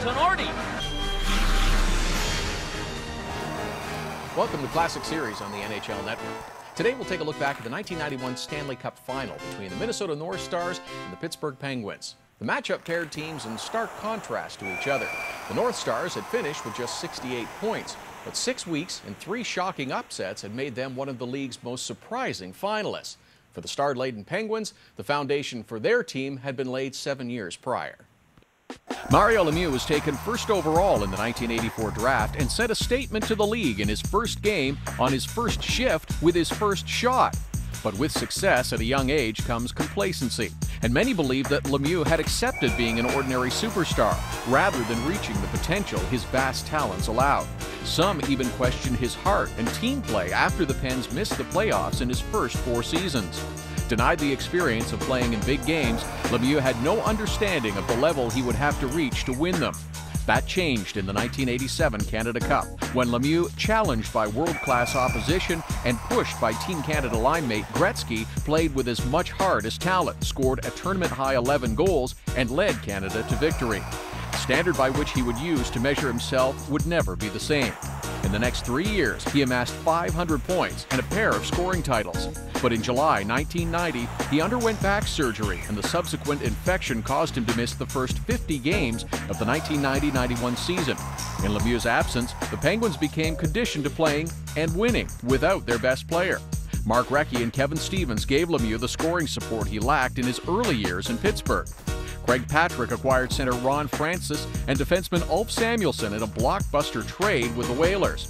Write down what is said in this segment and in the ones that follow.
Tenorti. Welcome to Classic Series on the NHL Network. Today we'll take a look back at the 1991 Stanley Cup Final between the Minnesota North Stars and the Pittsburgh Penguins. The matchup paired teams in stark contrast to each other. The North Stars had finished with just 68 points, but 6 weeks and 3 shocking upsets had made them one of the league's most surprising finalists. For the star-laden Penguins, the foundation for their team had been laid 7 years prior. Mario Lemieux was taken first overall in the 1984 draft and sent a statement to the league in his first game on his first shift with his first shot. But with success at a young age comes complacency, and many believe that Lemieux had accepted being an ordinary superstar rather than reaching the potential his vast talents allowed. Some even question his heart and team play after the Pens missed the playoffs in his first 4 seasons. Denied the experience of playing in big games, Lemieux had no understanding of the level he would have to reach to win them. That changed in the 1987 Canada Cup, when Lemieux, challenged by world-class opposition and pushed by Team Canada line-mate Gretzky, played with as much heart as talent, scored a tournament-high 11 goals, and led Canada to victory. The standard by which he would use to measure himself would never be the same. In the next 3 years, he amassed 500 points and a pair of scoring titles. But in July 1990, he underwent back surgery, and the subsequent infection caused him to miss the first 50 games of the 1990-91 season. In Lemieux's absence, the Penguins became conditioned to playing and winning without their best player. Mark Recchi and Kevin Stevens gave Lemieux the scoring support he lacked in his early years in Pittsburgh. Craig Patrick acquired center Ron Francis and defenseman Ulf Samuelsson in a blockbuster trade with the Whalers.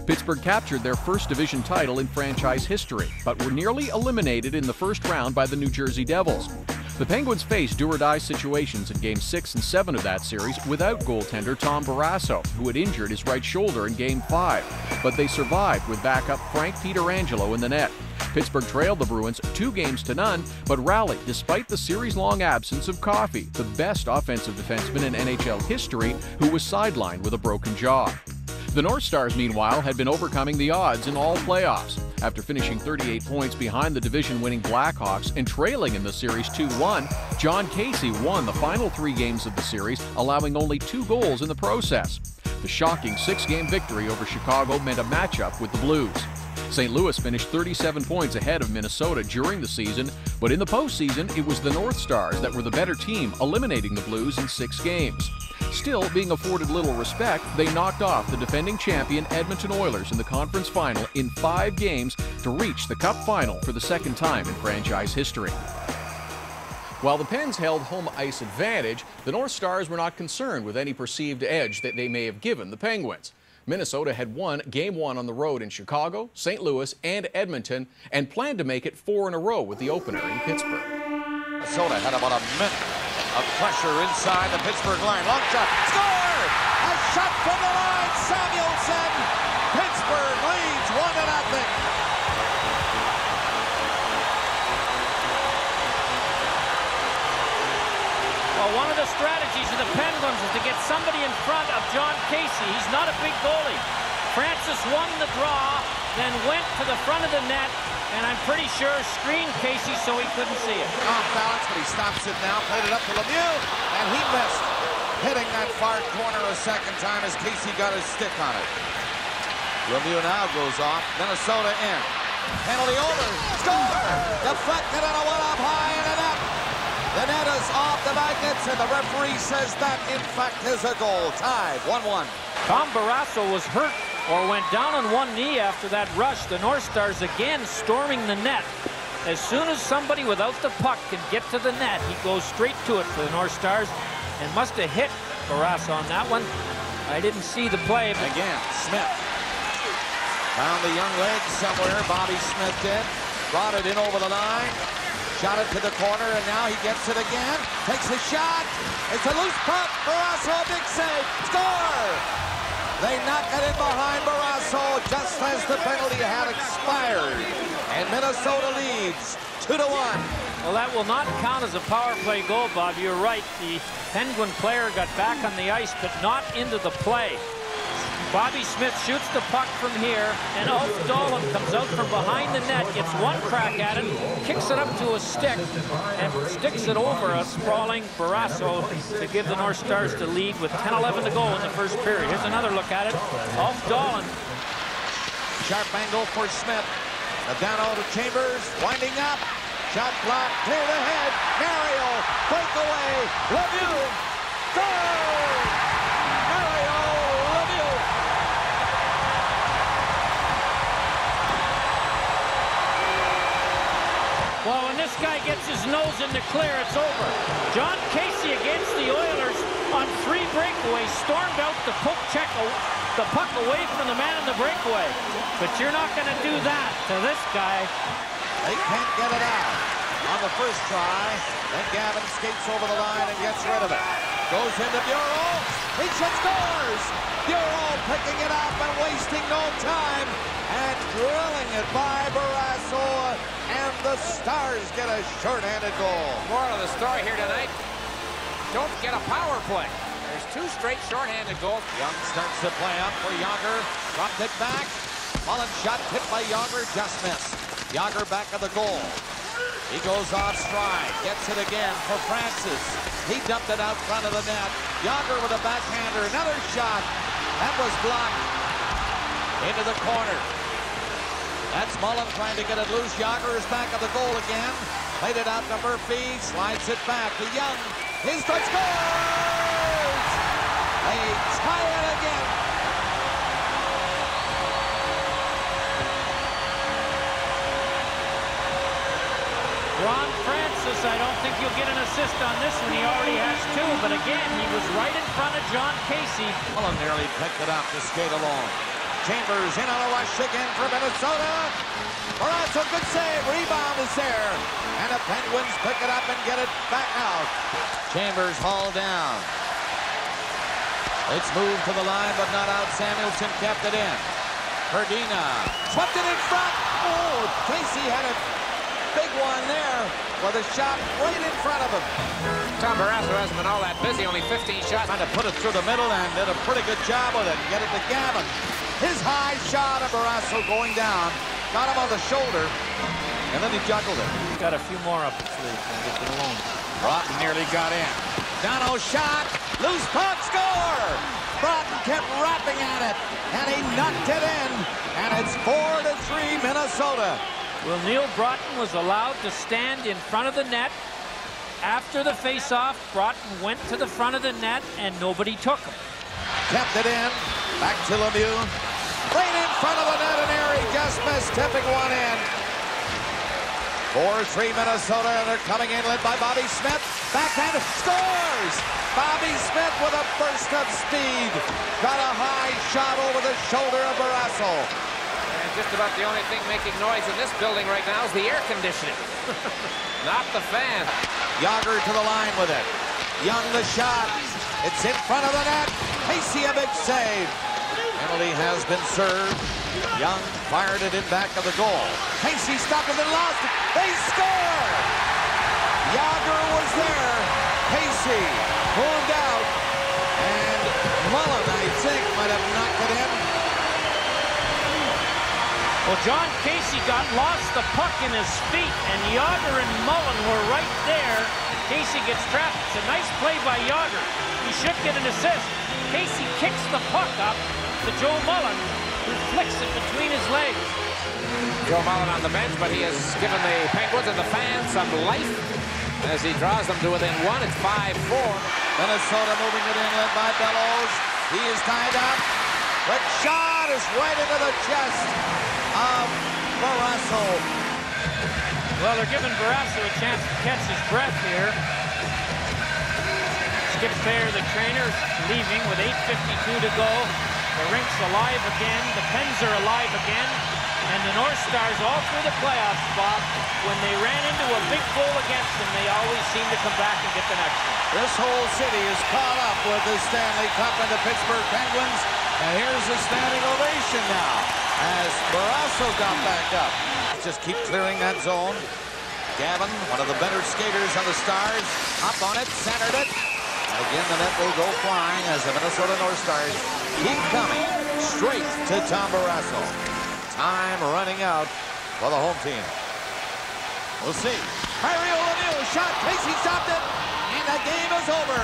Pittsburgh captured their first division title in franchise history, but were nearly eliminated in the first round by the New Jersey Devils. The Penguins faced do-or-die situations in Games 6 and 7 of that series without goaltender Tom Barrasso, who had injured his right shoulder in Game 5, but they survived with backup Frank Pietrangelo in the net. Pittsburgh trailed the Bruins 2-0, but rallied despite the series-long absence of Coffey, the best offensive defenseman in NHL history, who was sidelined with a broken jaw. The North Stars, meanwhile, had been overcoming the odds in all playoffs. After finishing 38 points behind the division-winning Blackhawks and trailing in the series 2-1, John Casey won the final 3 games of the series, allowing only 2 goals in the process. The shocking 6-game victory over Chicago meant a matchup with the Blues. St. Louis finished 37 points ahead of Minnesota during the season, but in the postseason, it was the North Stars that were the better team, eliminating the Blues in 6 games. Still being afforded little respect, they knocked off the defending champion Edmonton Oilers in the conference final in 5 games to reach the Cup Final for the second time in franchise history. While the Pens held home ice advantage, the North Stars were not concerned with any perceived edge that they may have given the Penguins. Minnesota had won Game 1 on the road in Chicago, St. Louis, and Edmonton, and planned to make it 4 in a row with the opener in Pittsburgh. Minnesota had about a minute of pressure inside the Pittsburgh line. Long shot. Score! A shot from the line. Samuelsson. Pittsburgh leads 1-0. Well, one of the strategies of the Penguins is to get somebody in front of John Casey. He's not a big goalie. Francis won the draw, then went to the front of the net, and I'm pretty sure screened Casey so he couldn't see it. Off balance, but he stops it now. Played it up to Lemieux, and he missed. Hitting that far corner a second time as Casey got his stick on it. Lemieux now goes off. Minnesota in. Penalty over. Score! Deflected on a one-up high in the net. The net is off the magnets, and the referee says that, in fact, is a goal. Tied 1-1. Tom Barrasso was hurt or went down on one knee after that rush. The North Stars again storming the net. As soon as somebody without the puck can get to the net, he goes straight to it for the North Stars and must have hit Barrasso on that one. I didn't see the play. But again, Smythe found the young leg somewhere. Bobby Smythe did. Brought it in over the line. Shot it to the corner, and now he gets it again. Takes a shot. It's a loose puck. Barrasso, a big save. Score! They knock it in behind Barrasso just as the penalty had expired. And Minnesota leads 2-1. Well, that will not count as a power play goal, Bob. You're right. The Penguin player got back on the ice, but not into the play. Bobby Smythe shoots the puck from here, and Ulf Dahlin comes out from behind the net, gets one crack at it, kicks it up to a stick, and sticks it over a sprawling Barrasso to give the North Stars the lead with 10-11 to go in the first period. Here's another look at it. Ulf Dahlin. Sharp angle for Smythe. Down to Chambers, winding up. Shot block, clear the head. Mario, breakaway. Lemieux, goal! Mario Lemieux. Well, when this guy gets his nose in the clear, it's over. John Casey against the Oilers on 3 breakaways stormed out to poke check the puck away from the man in the breakaway. But you're not going to do that to this guy. They can't get it out on the first try. Then Gavin skates over the line and gets rid of it. Goes into Bureau. Reach and scores. Bureau picking it up and wasting no time. And drilling it by Barrasso. And the Stars get a shorthanded goal. Moral of the story here tonight, don't get a power play. There's 2 straight shorthanded goals. Young starts to play up for Yager. Dropped it back. Mullen shot tipped by Yager, just missed. Yager back of the goal. He goes off stride. Gets it again for Francis. He dumped it out front of the net. Yager with a backhander. Another shot. That was blocked. Into the corner. That's Mullen trying to get it loose. Yager is back of the goal again. Played it out to Murphy. Slides it back to Young. His strike scores! They tie it again. Ron Francis, I don't think you'll get an assist on this one. He already has 2, but again, he was right in front of John Casey. Mullen nearly picked it up to skate alone. Chambers in on a rush again for Minnesota. Barrasso, good save. Rebound is there. And the Penguins pick it up and get it back out. Chambers hauled down. It's moved to the line, but not out. Samuelson kept it in. Perdina swept it in front. Oh, Casey had a big one there with a shot right in front of him. Tom Barrasso hasn't been all that busy, only 15 shots. Trying to put it through the middle and did a pretty good job with it. Get it to Gavin. His high shot of Barrasso going down. Got him on the shoulder, and then he juggled it. He's got a few more up his sleeve. Get it alone. Broughton nearly got in. Dono shot. Loose puck, score! Broughton kept rapping at it, and he knocked it in. And it's 4-3 Minnesota. Well, Neil Broughton was allowed to stand in front of the net. After the face-off, Broughton went to the front of the net, and nobody took him. Kept it in. Back to Lemieux. Right in front of the net, and Airy just missed, tipping one in. 4-3 Minnesota, and they're coming in, led by Bobby Smythe. Backhand scores! Bobby Smythe with a burst of speed. Got a high shot over the shoulder of Barrasso. And just about the only thing making noise in this building right now is the air conditioning. Not the fan. Yager to the line with it. Young the shot. It's in front of the net. Casey a big save. Penalty has been served. Young fired it in back of the goal. Casey stopped it and lost it. They score! Yager was there. Casey pulled out. And Mullen, I think, might have knocked it in. Well, John Casey lost the puck in his feet, and Yager and Mullen were right there. Casey gets trapped. It's a nice play by Yager. He should get an assist. Casey kicks the puck up to Joe Mullen, who flicks it between his legs. Joe Mullen on the bench, but he has given the Penguins and the fans some life as he draws them to within 1. It's 5-4. Minnesota moving it in, led by Bellows. He is tied up. The shot is right into the chest of Barrasso. Well, they're giving Barrasso a chance to catch his breath here. Skip Thayer, the trainer, leaving with 8:52 to go. The rink's alive again. The Pens are alive again. And the North Stars, all through the playoffs, Bob, when they ran into a big goal against them, they always seem to come back and get the next one. This whole city is caught up with the Stanley Cup and the Pittsburgh Penguins. And here's the standing ovation now as Barrasso got back up. Just keep clearing that zone. Gavin, one of the better skaters on the Stars, up on it, centered it. And again, the net will go flying as the Minnesota North Stars keep coming. straight to Tom Barrasso. Time running out for the home team. We'll see. Mario Lemieux shot. Casey stopped it. And the game is over.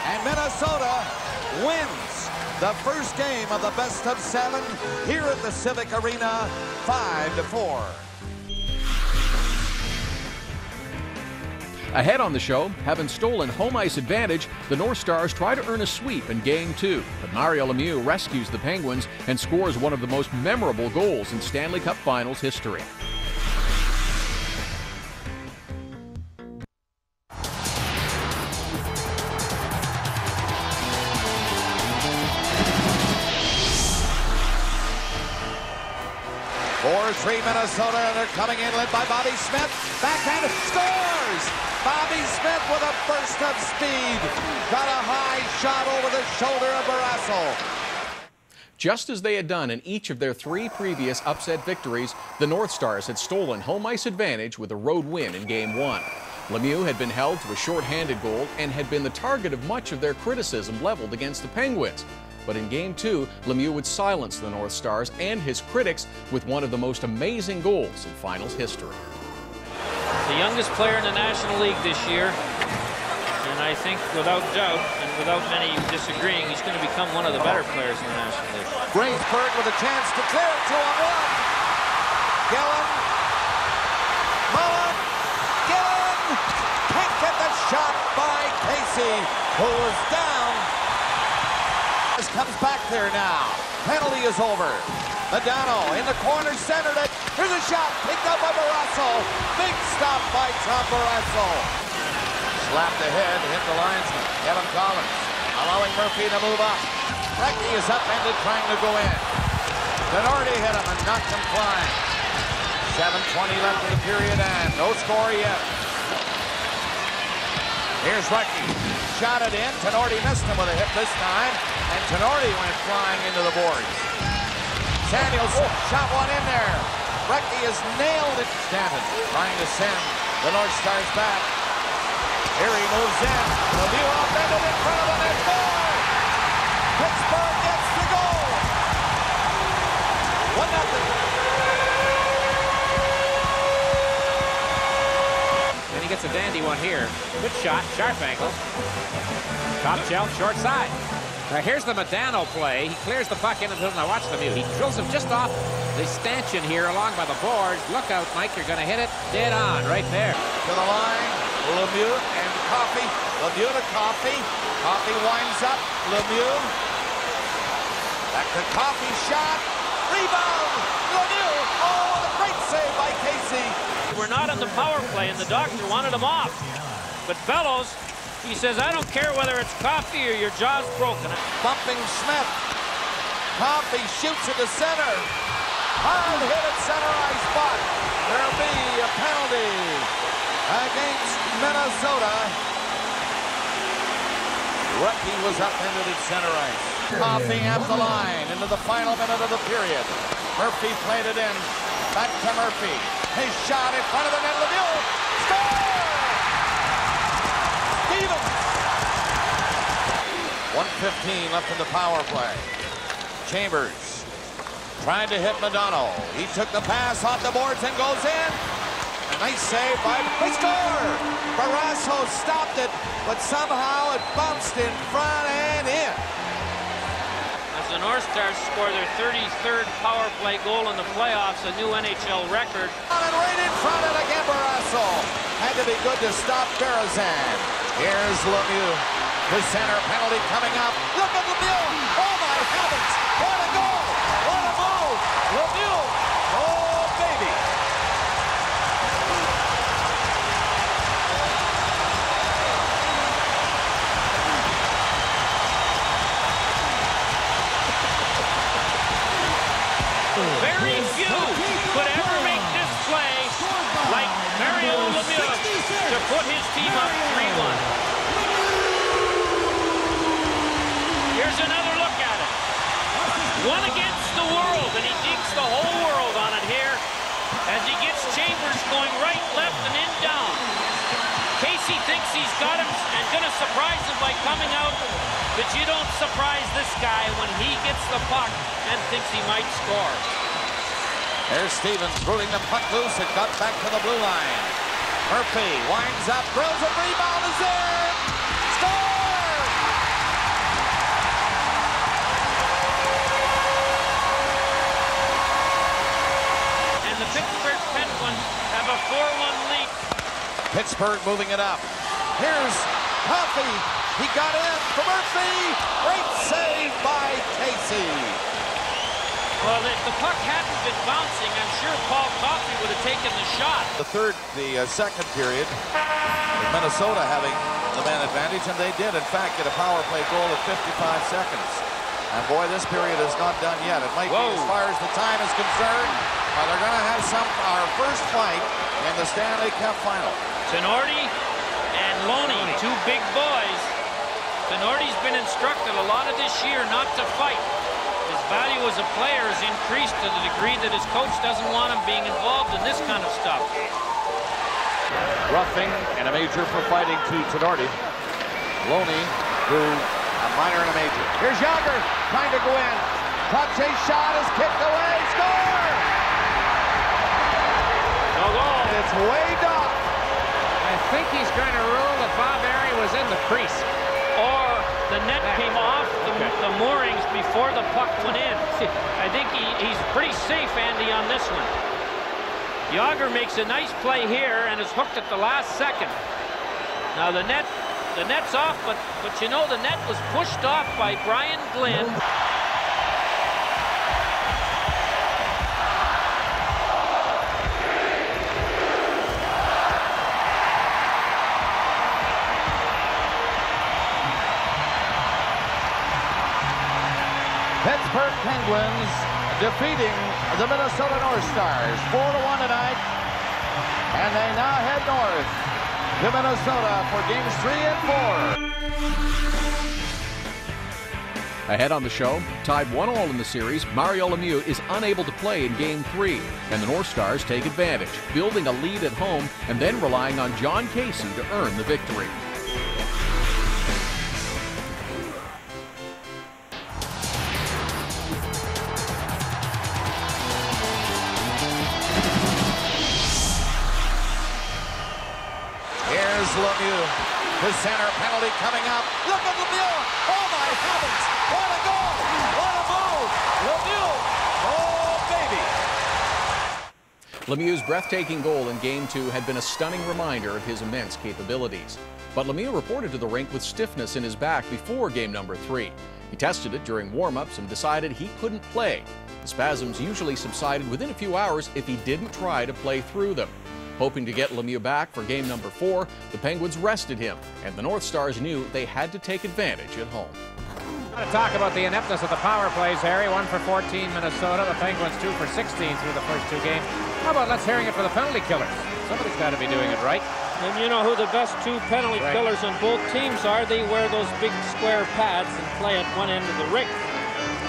And Minnesota wins the first game of the best of 7 here at the Civic Arena, 5-4. Ahead on the show, having stolen home ice advantage, the North Stars try to earn a sweep in Game 2. But Mario Lemieux rescues the Penguins and scores one of the most memorable goals in Stanley Cup Finals history. Minnesota, and they're coming in, led by Bobby Smythe. Backhand, scores! Bobby Smythe with a burst of speed. Got a high shot over the shoulder of Barrasso. Just as they had done in each of their 3 previous upset victories, the North Stars had stolen home ice advantage with a road win in Game 1. Lemieux had been held to a short-handed goal and had been the target of much of their criticism leveled against the Penguins. But in Game 2, Lemieux would silence the North Stars and his critics with one of the most amazing goals in finals history. The youngest player in the National League this year, and I think without doubt and without many disagreeing, he's going to become one of the better players in the National League. Graysburg with a chance to clear it, 2-on-1. Gillen. Mullen. Gillen. Can't get the shot by Casey, who was down. Comes back there now. Penalty is over. Modano in the corner, centered it. Here's a shot, picked up by Barrasso. Big stop by Tom Barrasso. Slapped ahead, hit the linesman. Kevin Collins allowing Murphy to move up. Recchi is upended, trying to go in. Denardi hit him and knocked him flying. 7:20 left in the period and no score yet. Here's Recchi. Shot it in. Denardi missed him with a hit this time. And Denardi went flying into the boards. Samuelson shot one in there. Recchi has nailed it. Stanton trying to send the North Stars back. Here he moves in. Lemieux offended in front of the net. Goal! Pittsburgh gets the goal. 1-0. And he gets a dandy one here. Good shot, sharp angle. Top shelf, short side. Now here's the Modano play. He clears the puck in and now watch Lemieux. He drills him just off the stanchion here along by the boards. Look out, Mike, you're going to hit it dead on right there. To the line, Lemieux and Coffey. Lemieux to Coffey. Coffey winds up. Lemieux. Back to Coffey, shot. Rebound. Lemieux. Oh, a great save by Casey. We're not on the power play, and the doctor wanted him off. But Bellows, he says, I don't care whether it's Coffey or your jaw's broken. Bumping Smythe. Coffey shoots it to center. Hard hit at center ice spot. There'll be a penalty against Minnesota. Recchi was upended at center ice. Coffey at the line into the final minute of the period. Murphy played it in. Back to Murphy. His shot in front of the net. Lemieux. Score! 1:15 left in the power play. Chambers tried to hit Modano. He took the pass off the boards and goes in. A nice save by the score. Barrasso stopped it, but somehow it bounced in front and in. As the North Stars score their 33rd power play goal in the playoffs, a new NHL record. And right in front of again, Barrasso. Had to be good to stop Berezan. Here's Lemieux. The center penalty coming up. Look at Lemieux. Oh my heavens. What a goal. What a move. Lemieux. Oh baby. Very few could ever make this play like Mario Lemieux to put his team up 3-1. Here's another look at it. One against the world, and he digs the whole world on it here as he gets Chambers going right, left, and in down. Casey thinks he's got him and going to surprise him by coming out But you don't surprise this guy when he gets the puck and thinks he might score. There's Stevens rooting the puck loose and got back to the blue line. Murphy winds up, drills a rebound, is there! Score! And the Pittsburgh Penguins have a 4-1 lead. Pittsburgh moving it up. Here's Coffey. He got in for Murphy. Great save by Casey. Well, if the puck hadn't been bouncing, I'm sure Paul Coffey would have taken the shot. The second period, with Minnesota having the man advantage, and they did, in fact, get a power play goal at 55 seconds. And boy, this period is not done yet. It might be as far as the time is concerned, but they're going to have our first fight in the Stanley Cup Final. Tenorti and Loney, two big boys. Tenorti's been instructed a lot of this year not to fight. His value as a player has increased to the degree that his coach doesn't want him being involved in this kind of stuff. Roughing and a major for fighting to Tenorti. Loney, who a minor and a major. Here's Yager trying to go in. Puck chase shot is kicked away. Score! No goal. It's way down. I think he's going to rule that Bob Airy was in the crease. Or the net came off the moorings before the puck went in. I think he's pretty safe, Andy, on this one. Yager makes a nice play here and is hooked at the last second. Now the net's off, but you know the net was pushed off by Brian Glynn. Pittsburgh Penguins defeating the Minnesota North Stars 4-1 tonight. And they now head north to Minnesota for games 3 and 4. Ahead on the show, tied 1-1 in the series, Mario Lemieux is unable to play in Game 3, and the North Stars take advantage, building a lead at home and then relying on John Casey to earn the victory. Lemieux, the center penalty coming up. Look at Lemieux! Oh my heavens! What a goal! What a move! Lemieux! Oh baby! Lemieux's breathtaking goal in Game 2 had been a stunning reminder of his immense capabilities. But Lemieux reported to the rink with stiffness in his back before game number 3. He tested it during warm-ups and decided he couldn't play. The spasms usually subsided within a few hours if he didn't try to play through them. Hoping to get Lemieux back for game number 4, the Penguins rested him, and the North Stars knew they had to take advantage at home. I want to talk about the ineptness of the power plays, Harry. 1 for 14 Minnesota, the Penguins 2 for 16 through the first 2 games. How about let's hearing it for the penalty killers? Somebody's got to be doing it right. And you know who the best 2 penalty killers on both teams are? They wear those big square pads and play at one end of the rink.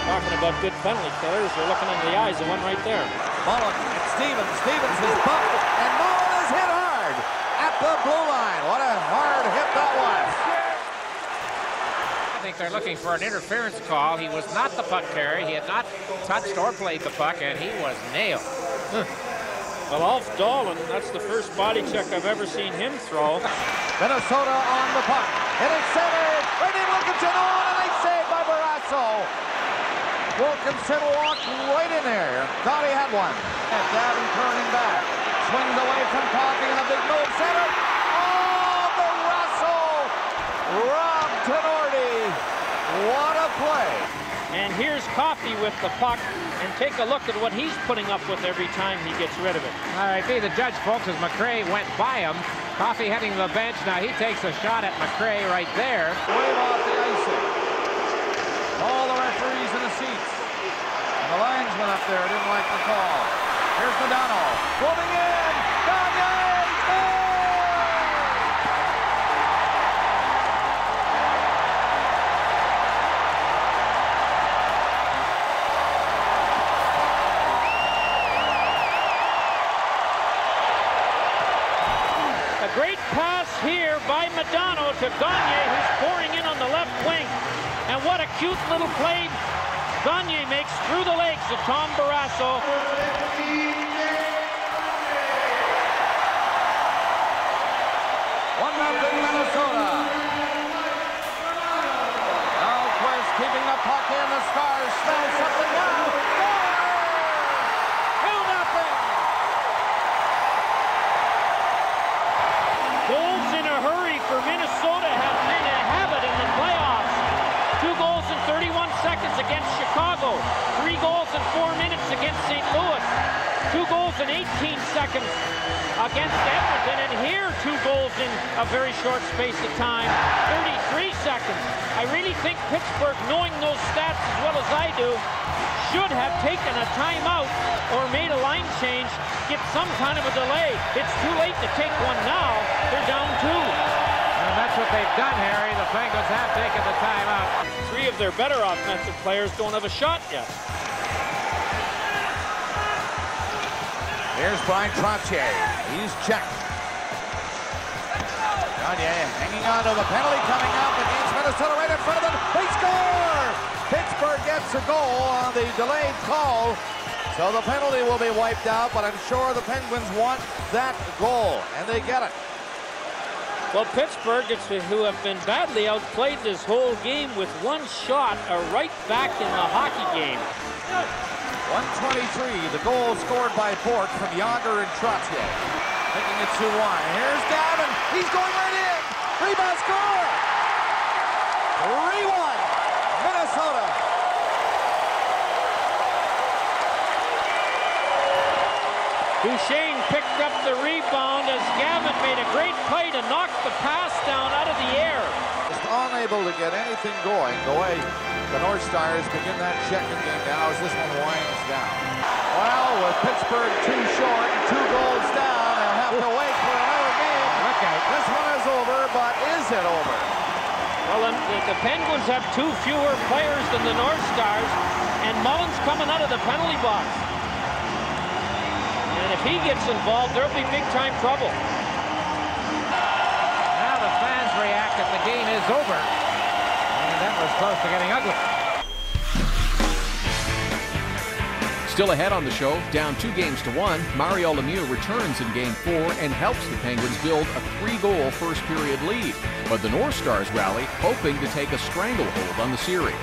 Talking about good penalty killers, you're looking into the eyes of one right there. Mullen and Stevens. Stevens is bumped, and Mullen is hit hard at the blue line. What a hard hit that was. I think they're looking for an interference call. He was not the puck carrier. He had not touched or played the puck, and he was nailed. Well, Alf Dolan, that's the first body check I've ever seen him throw. Minnesota on the puck. It is centered. Brady Wilkinson on, and they saved by Barrasso. Wilkinson walked right in there. Thought he had one. And Gavin turning back. Swings away from Coffey and a big move. Center. Oh, Barrasso! Rob Tenorti. What a play. And here's Coffey with the puck. And take a look at what he's putting up with every time he gets rid of it. All right, be the judge, folks, as McRae went by him. Coffey heading to the bench. Now he takes a shot at McRae right there. Wave off the icing. All the referees in the seats. And the linesman up there didn't like the call. Here's Madonna. Moving in. Gagne! A great pass here by Madonna to Gagne, who's pouring in on the left wing. And what a cute little play Gagne makes through the legs of Tom Barrasso. 1-0 Minnesota. Alquist keeping the puck in. The Stars smell something now. Score! 2-0. Goals in a hurry for Minnesota have been a habit in the playoffs. 2 goals in 31 seconds against Chicago. 3 goals in 4 minutes against St. Louis. 2 goals in 18 seconds against Edmonton. And here 2 goals in a very short space of time. 33 seconds. I really think Pittsburgh, knowing those stats as well as I do, should have taken a timeout or made a line change, get some kind of a delay. It's too late to take one now. They're down 2. And that's what they've done, Harry. The Penguins have taken the timeout. 3 of their better offensive players don't have a shot yet. Here's Brian Trottier. He's checked. Gagne hanging on to the penalty coming up against Minnesota right in front of them. They score! Pittsburgh gets a goal on the delayed call. So the penalty will be wiped out, but I'm sure the Penguins want that goal, and they get it. Well, Pittsburgh, who have been badly outplayed this whole game with 1 shot, are right back in the hockey game. 123, the goal scored by Bourque from Yager and Trottier. Taking it too wide. Here's Gavin. He's going right in. Rebound score. 3-1. Minnesota. Duchesne picked up the rebound as Gavin made a great play to knock the pass down out of the air. Just unable to get anything going the way the North Stars begin that checking game now as this one winds down. Well, with Pittsburgh too short and 2 goals down, they'll have to wait for another game. Okay, this one is over, but is it over? Well, the Penguins have 2 fewer players than the North Stars, and Mullen's coming out of the penalty box. And if he gets involved, there'll be big-time trouble. Now the fans react that the game is over. And that was close to getting ugly. Still ahead on the show, down 2-1, Mario Lemieux returns in Game 4 and helps the Penguins build a 3-goal first-period lead. But the North Stars rally, hoping to take a stranglehold on the series.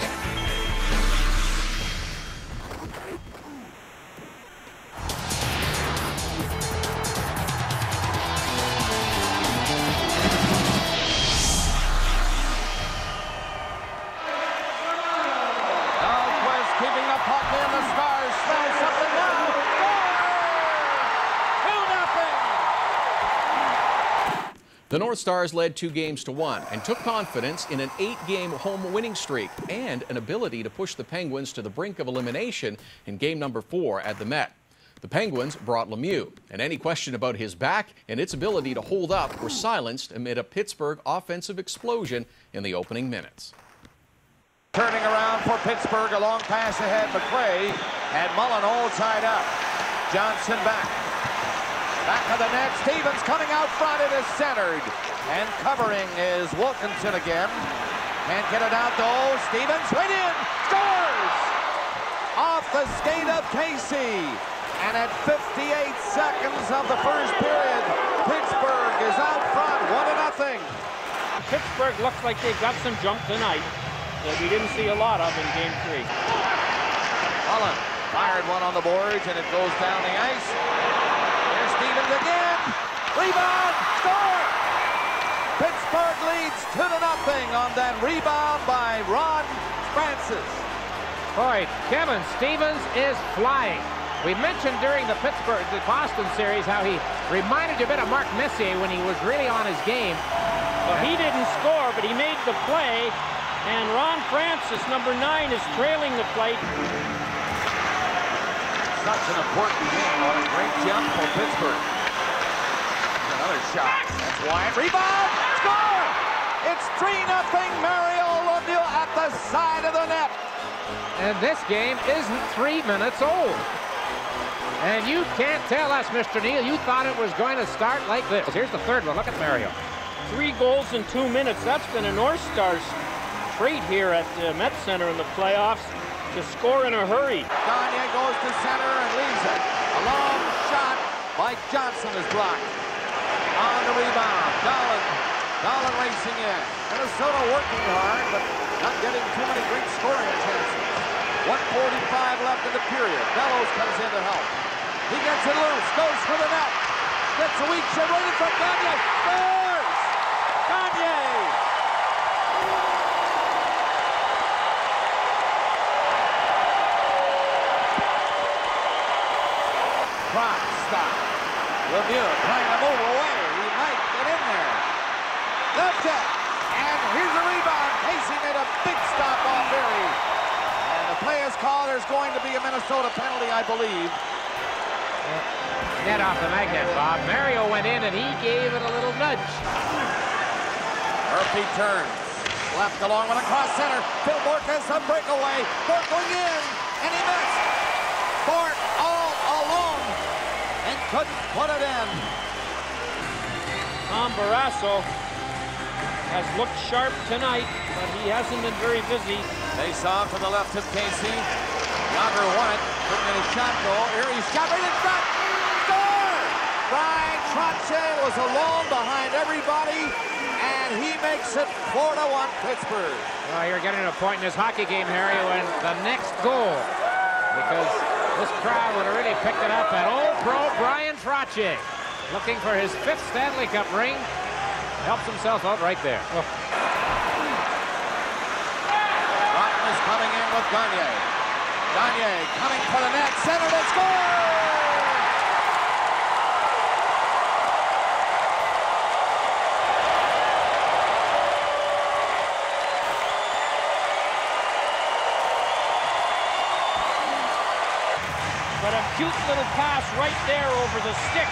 The North Stars led 2-1 and took confidence in an 8-game home winning streak and an ability to push the Penguins to the brink of elimination in game number 4 at the Met. The Penguins brought Lemieux, and any question about his back and its ability to hold up were silenced amid a Pittsburgh offensive explosion in the opening minutes. Turning around for Pittsburgh, a long pass ahead. McRae had Mullen all tied up. Johnson back. Back of the net, Stevens coming out front, it is centered. And covering is Wilkinson again. Can't get it out though, Stevens right in, scores! Off the skate of Casey. And at 58 seconds of the first period, Pittsburgh is out front, 1-0. Pittsburgh looks like they've got some jump tonight that we didn't see a lot of in Game 3. Mullen fired one on the boards and it goes down the ice. Stevens again, rebound, score! Pittsburgh leads 2-0 on that rebound by Ron Francis. Boy, Kevin Stevens is flying. We mentioned during the Boston series how he reminded you a bit of Mark Messier when he was really on his game. Well, he didn't score, but he made the play, and Ron Francis, number 9, is trailing the plate. Such an important game. What a great jump for Pittsburgh. Another shot. That's Wyatt. Rebound. Score! It's 3-0. Mario Lemieux at the side of the net. And this game isn't 3 minutes old. And you can't tell us, Mr. Neal, you thought it was going to start like this. Here's the third one. Look at Mario. 3 goals in 2 minutes. That's been a North Stars trait here at the Met Center in the playoffs to score in a hurry. Gagne goes to center and leaves it. A long shot by Johnson is blocked. On the rebound, Dolan racing in. Minnesota working hard, but not getting too many great scoring chances. 1:45 left in the period. Bellows comes in to help. He gets it loose, goes for the net. Gets a weak shot right in front. Gagne scores! Gagne! Clock stop. Lemieux trying to move away. He might get in there. Left it. And here's a rebound. Casey made a big stop off Berry. And the play is called. There's going to be a Minnesota penalty, I believe. Net off the magnet, Bob. Mario went in and he gave it a little nudge. Murphy turns. Left along with a cross center. Phil Bourque has some breakaway. Bourque going in. And he missed. Bourque all alone. And couldn't put it in. Tom Barrasso has looked sharp tonight, but he hasn't been very busy. Face off to the left of Casey. Yager won it. Couldn't get a shot goal. Here he's shot right in front. Score! Brian Trottier was alone behind everybody, and he makes it 4-1 Pittsburgh. Well, you're getting to a point in this hockey game, Harry, when the next goal, because this crowd would have really picked it up, and old pro Brian Trottier, looking for his 5th Stanley Cup ring, helps himself out right there. Oh. Rotten is coming in with Gagne. Gagne coming for the net, center to score! But a cute little pass right there over the stick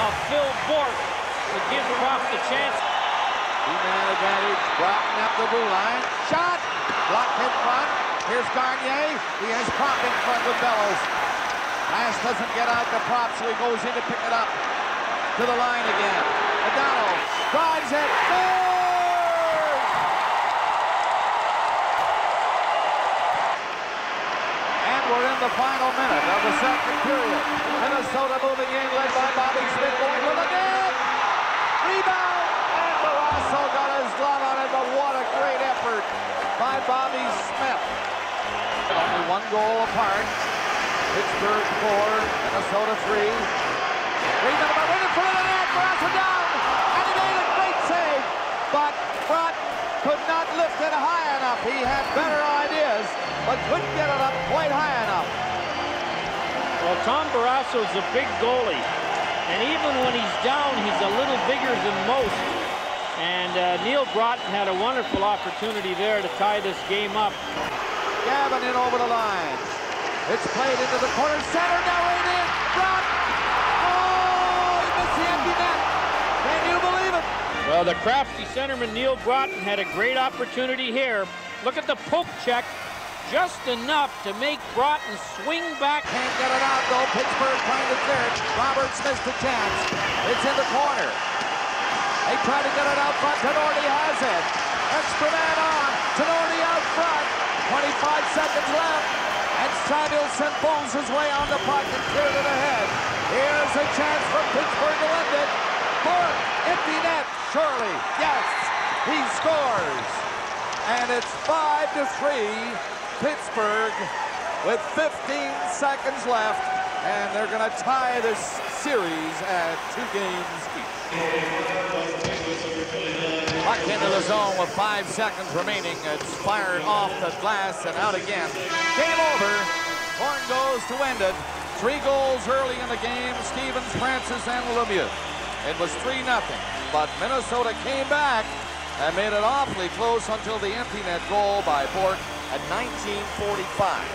of Phil Bourque to give Propp the chance. Two-man advantage, Broughton up the blue line. Shot! Blocked in front. Here's Gagne. He has Propp in front with Bellows. Pass doesn't get out to Propp, so he goes in to pick it up. To the line again. O'Donnell drives it. Scores! And we're in the final minute of the second period. Minnesota moving in, led by Bobby Smith, going for the net. Rebound! And Barrasso got his glove on it, but what a great effort by Bobby Smith. Only one goal apart. Pittsburgh 4, Minnesota 3. Rebound by right in front of the net. Barrasso down, and he made a great save, but Broughton could not lift it high enough. He had better ideas, but couldn't get it up quite high enough. Well, Tom Barrasso's a big goalie, and even when he's down, he's a little bigger than most. And Neil Broughton had a wonderful opportunity there to tie this game up. Gavin in over the line. It's played into the corner center. Now right in. Broughton. Oh, he missed the empty net. Can you believe it? Well, the crafty centerman Neil Broughton had a great opportunity here. Look at the poke check. Just enough to make Broughton swing back. Can't get it out, though. Pittsburgh trying to clear it. Roberts missed the chance. It's in the corner. They try to get it out front. Tenorti has it. Extra man on. Tenorti out front. 25 seconds left. And Samuelson pulls his way on the puck and cleared it ahead. Here's a chance for Pittsburgh to end it. Bourque, empty net. Surely, yes, he scores. And it's 5-3. Pittsburgh with 15 seconds left, and they're going to tie this series at 2 games each. Puck into the zone with 5 seconds remaining. It's fired off the glass and out again. Game over. Horn goes to end it. 3 goals early in the game. Stevens, Francis, and Lemieux. It was 3-0, but Minnesota came back and made it awfully close until the empty net goal by Bourque at 19:45.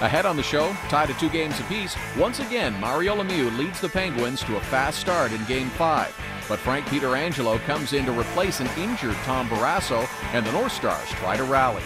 Ahead on the show, tied at 2 games apiece, once again Mario Lemieux leads the Penguins to a fast start in Game 5. But Frank Pietrangelo comes in to replace an injured Tom Barrasso, and the North Stars try to rally.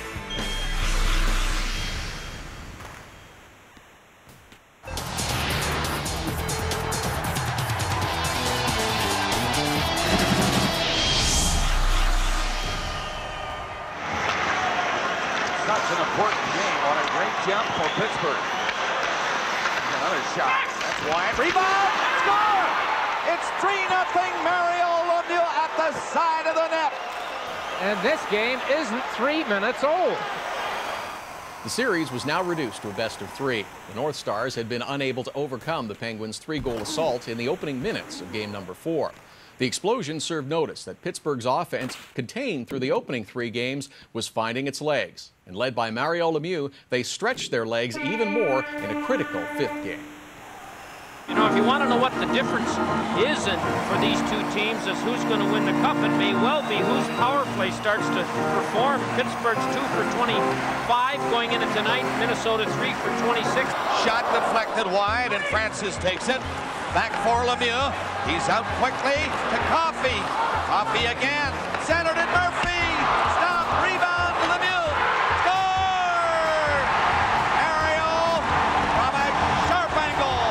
It's 3-0 Mario Lemieux at the side of the net. And this game isn't 3 minutes old. The series was now reduced to a best-of-3. The North Stars had been unable to overcome the Penguins' 3-goal assault in the opening minutes of game number 4. The explosion served notice that Pittsburgh's offense, contained through the opening 3 games, was finding its legs. And led by Mario Lemieux, they stretched their legs even more in a critical 5th game. You know, if you want to know what the difference is for these two teams as who's going to win the cup, it may well be whose power play starts to perform. Pittsburgh's 2 for 25 going into tonight. Minnesota 3 for 26. Shot deflected wide, and Francis takes it. Back for Lemieux. He's out quickly to Coffey. Coffey again. Centered at Murphy. Stop. Rebound. Lemieux. Score! Ariel from a sharp angle.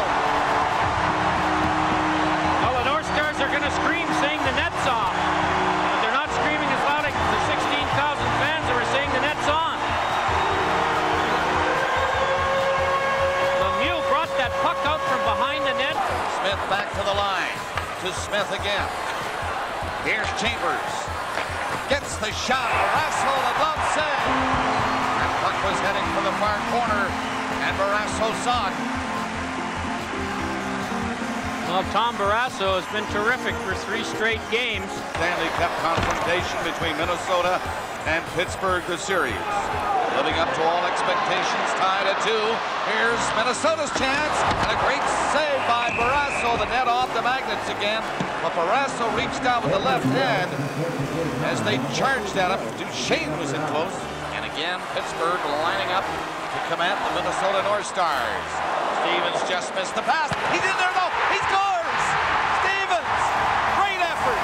Well, the North Stars are going to scream saying the net's off. But they're not screaming as loud as the 16,000 fans that were saying the net's on. Lemieux brought that puck out from behind the net. Smythe back to the line. To Smythe again. Here's Chambers. Gets the shot. Barrasso, the glove save. That puck was heading for the far corner, and Barrasso saw it. Well, Tom Barrasso has been terrific for 3 straight games. Stanley Cup confrontation between Minnesota and Pittsburgh, the series. Living up to all expectations, tied at 2. Here's Minnesota's chance, and a great save by Barrasso. The net off the magnets again, but Barrasso reached out with the left hand as they charged at him. Duchesne was in close, and again Pittsburgh lining up to come at the Minnesota North Stars. Stevens just missed the pass. He's in there though. He scores. Stevens, great effort.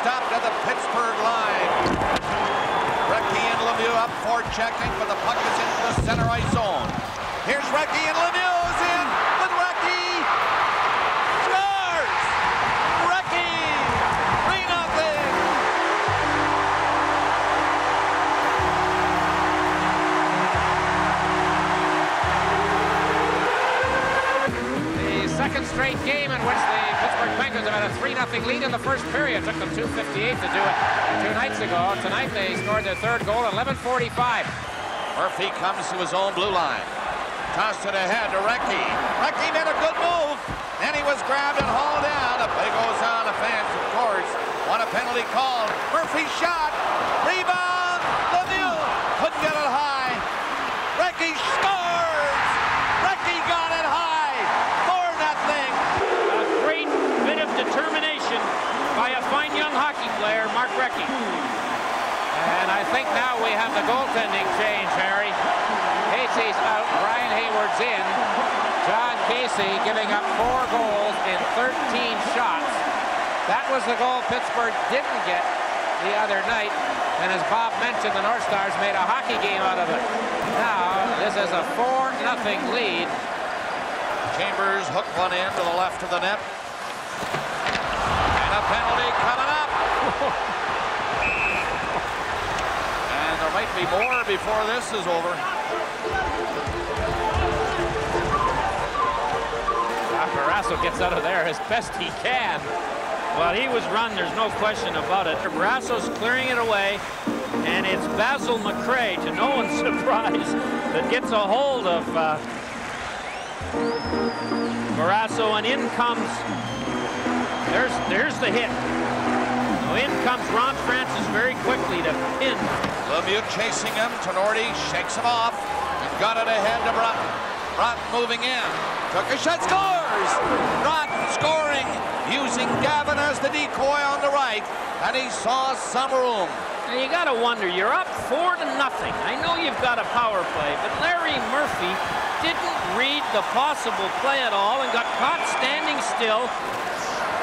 Stopped at the Pittsburgh line. Recchi and Lemieux up for checking, but the puck is into the center ice zone. Here's Recchi, and Lemieux is in with Recchi. Scores! Recchi! 3-0. The second straight game in which the Pittsburgh Penguins have had a 3-0 lead in the first period. It took them 2:58 to do it 2 nights ago. Tonight they scored their 3rd goal at 11:45. Murphy comes to his own blue line. Tossed it ahead to Recchi. Recchi made a good move. Then he was grabbed and hauled down. A play goes on. The fans, of course, want a penalty called. Murphy shot. Rebound. Lemieux couldn't get it high. Recchi scores. Recchi got it high. 4-0. A great bit of determination by a fine young hockey player, Mark Recchi. And I think now we have the goaltending change, Harry. Casey's out, Brian Hayward's in. John Casey giving up 4 goals in 13 shots. That was the goal Pittsburgh didn't get the other night. And as Bob mentioned, the North Stars made a hockey game out of it. Now, this is a 4-0 lead. Chambers hooked one in to the left of the net. And a penalty coming up. And there might be more before this is over. Barrasso gets out of there as best he can. Well, he was run, there's no question about it. Barrasso's clearing it away, and it's Basil McRae, to no one's surprise, that gets a hold of Barrasso, and in comes, there's the hit. So in comes Ron Francis very quickly to pin. Lemieux chasing him. Tenorti shakes him off and got it ahead to Broughton. Broughton moving in. Took a shot, scores! Broughton scoring, using Gavin as the decoy on the right, and he saw some room. Now you gotta wonder, you're up 4-0. I know you've got a power play, but Larry Murphy didn't read the possible play at all and got caught standing still.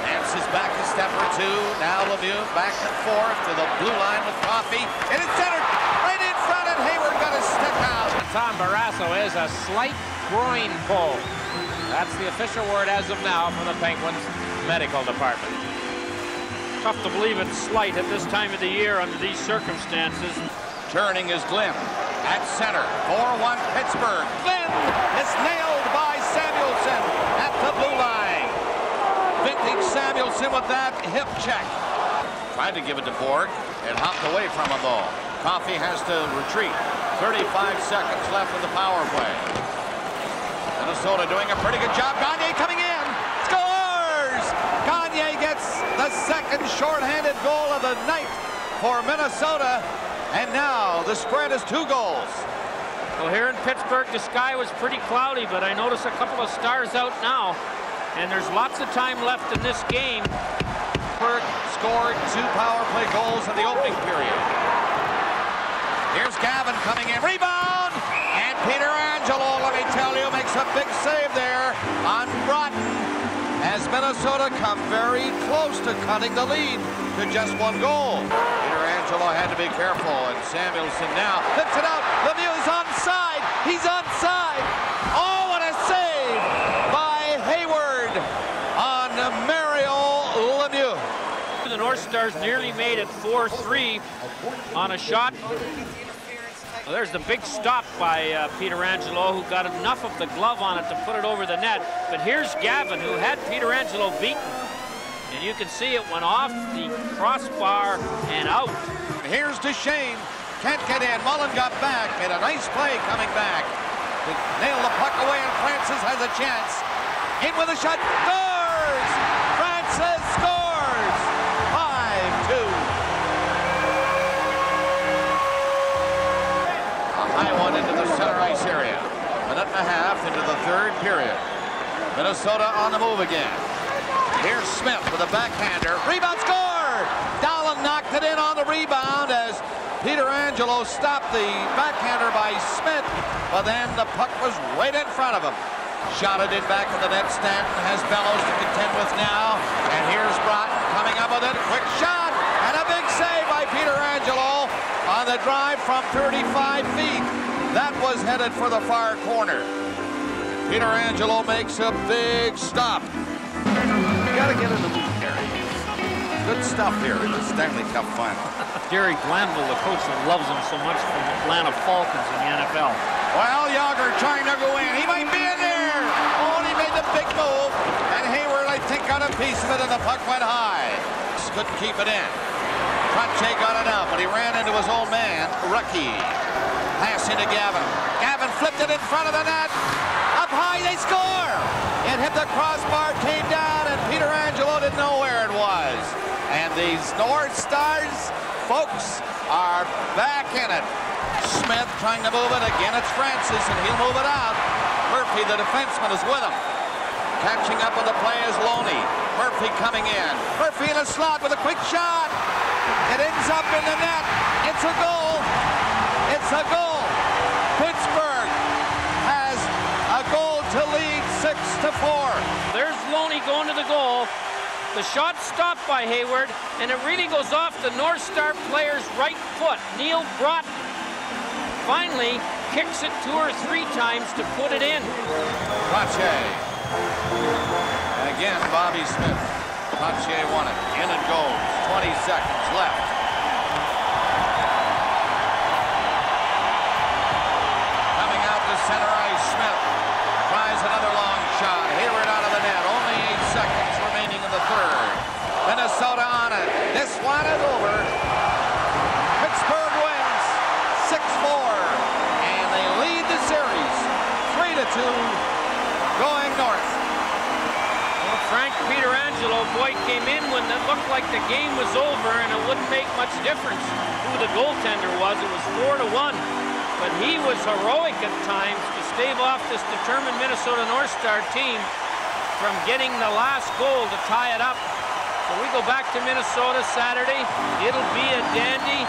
Nance is back a step or 2. Now Lemieux back and forth to the blue line with Coffey. And it's centered right in front, and Hayward got his stick out. Tom Barrasso is a slight groin pull. That's the official word as of now from the Penguins medical department. Tough to believe it's Smythe at this time of the year under these circumstances. Turning is Glenn at center. 4-1 Pittsburgh. Glenn is nailed by Samuelsson at the blue line. Vintage Samuelsson with that hip check. Tried to give it to Borg. It hopped away from him though. Coffey has to retreat. 35 seconds left in the power play. Minnesota doing a pretty good job. Gagne coming in. Scores! Gagne gets the second shorthanded goal of the night for Minnesota. And now the spread is 2 goals. Well, here in Pittsburgh, the sky was pretty cloudy, but I notice a couple of stars out now. And there's lots of time left in this game. Pittsburgh scored 2 power play goals in the opening period. Here's Gavin coming in. Rebound! And Peter Angelo, let me tell you, makes a big save there on Broughton as Minnesota come very close to cutting the lead to just 1 goal. Peter Angelo had to be careful, and Samuelsson now lifts it out. Lemieux is onside. He's onside. Oh, what a save by Hayward on Mario Lemieux. The North Stars nearly made it 4-3 on a shot. Well, there's the big stop by Peter Angelo, who got enough of the glove on it to put it over the net. But here's Gavin, who had Peter Angelo beaten. And you can see it went off the crossbar and out. Here's Duchesne. Can't get in. Mullen got back. Made a nice play coming back. To nail the puck away, and Francis has a chance. In with a shot. Scores! Francis scores! 5-2. A high one into the center ice area. 1.5 minutes into the 3rd period. Minnesota on the move again. Here's Smythe with a backhander. Rebound, score! Dowling knocked it in on the rebound as Peter Angelo stopped the backhander by Smythe, but then the puck was right in front of him. Shot it in back of the net. Stanton has Bellows to contend with now. And here's Broughton coming up with it. Quick shot and a big save by Peter Angelo on the drive from 35 feet. That was headed for the far corner. Peter Angelo makes a big stop. You got to get in the mood, Gary. Good stuff here in the Stanley Cup Final. Gary Glanville, the coach that loves him so much from the Atlanta Falcons in the NFL. Well, Yager trying to go in. He might be in there. Oh, and he made the big move. And Hayward, I think, got a piece of it, and the puck went high. Couldn't keep it in. Trottier got it out, but he ran into his old man, Rucky. Pass into Gavin. Gavin flipped it in front of the net. Up high, they score. It hit the crossbar, came down, and Peter Angelo didn't know where it was. And these North Stars folks are back in it. Smythe trying to move it. Again, it's Francis, and he'll move it out. Murphy, the defenseman, is with him. Catching up with the play is Loney. Murphy coming in. Murphy in a slot with a quick shot. It ends up in the net. It's a goal. It's a goal. Pittsburgh has a goal to lead 6-4. There's Loney going to the goal. The shot stopped by Hayward, and it really goes off the North Star player's right foot. Neil Broughton finally kicks it 2 or 3 times to put it in. Trottier. And again, Bobby Smith. Trottier won it. In and goes. 20 seconds left. Coming out to center ice, Smith tries another long shot. Hayward out of the net. Only 8 seconds remaining in the 3rd. Minnesota on it. This one is over. Pittsburgh wins 6-4. And they lead the series 3-2 going north. Well, Frank Peter Angelo, boy, came in when it looked like the game was over, and it wouldn't make much difference who the goaltender was. It was 4-1. But he was heroic at times to stave off this determined Minnesota North Star team from getting the last goal to tie it up. So we go back to Minnesota Saturday. It'll be a dandy.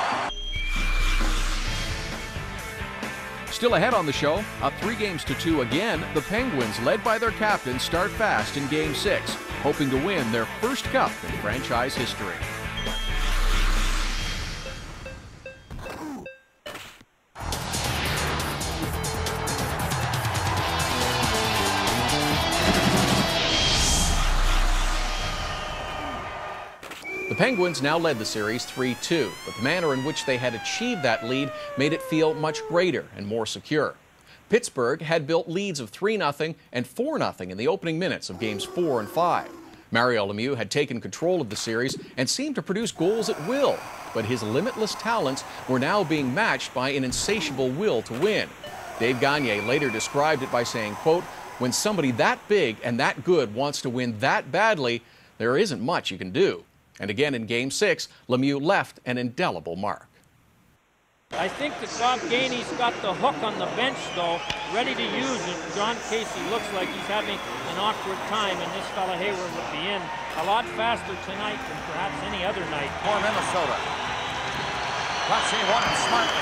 Still ahead on the show, up 3-2 again, the Penguins, led by their captain, start fast in Game 6, hoping to win their first cup in franchise history. The Penguins now led the series 3-2, but the manner in which they had achieved that lead made it feel much greater and more secure. Pittsburgh had built leads of 3-0 and 4-0 in the opening minutes of games 4 and 5. Mario Lemieux had taken control of the series and seemed to produce goals at will, but his limitless talents were now being matched by an insatiable will to win. Dave Gagne later described it by saying, quote, "When somebody that big and that good wants to win that badly, there isn't much you can do." And again in Game 6, Lemieux left an indelible mark. I think that Bob Gainey's got the hook on the bench, though, ready to use it. John Casey looks like he's having an awkward time, and this fella Hayward would be in a lot faster tonight than perhaps any other night. For Minnesota. Crossing one and Smythe.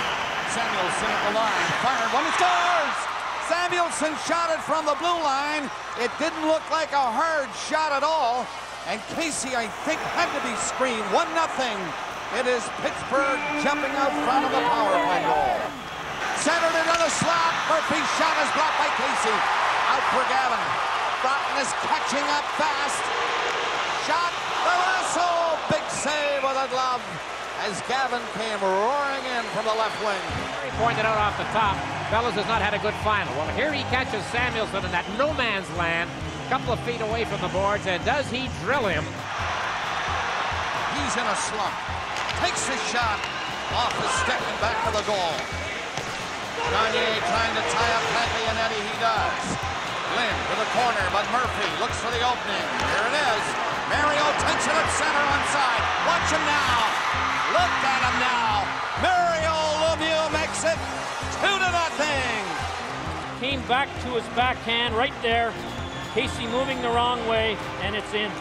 Samuelson at the line. Fired one, he scores! Samuelson shot it from the blue line. It didn't look like a hard shot at all. And Casey, I think, had to be screened. 1-0. It is Pittsburgh jumping out front of the power play goal. Centered into the slot. Murphy's shot is blocked by Casey. Out for Gavin. Broughton is catching up fast. Shot. The lasso. Big save with a glove as Gavin came roaring in from the left wing. He pointed out off the top, Bellows has not had a good final. Well, here he catches Samuelson in that no man's land, a couple of feet away from the boards, and does he drill him? He's in a slump. Takes his shot off his stick and back to the goal. Gagne trying to tie up Caglianetti. He does. Lynn to the corner, but Murphy looks for the opening. Here it is. Mario takes it up center onside. Watch him now. Look at him now. Mario Lemieux makes it 2-0. Came back to his backhand right there. Casey moving the wrong way, and it's in.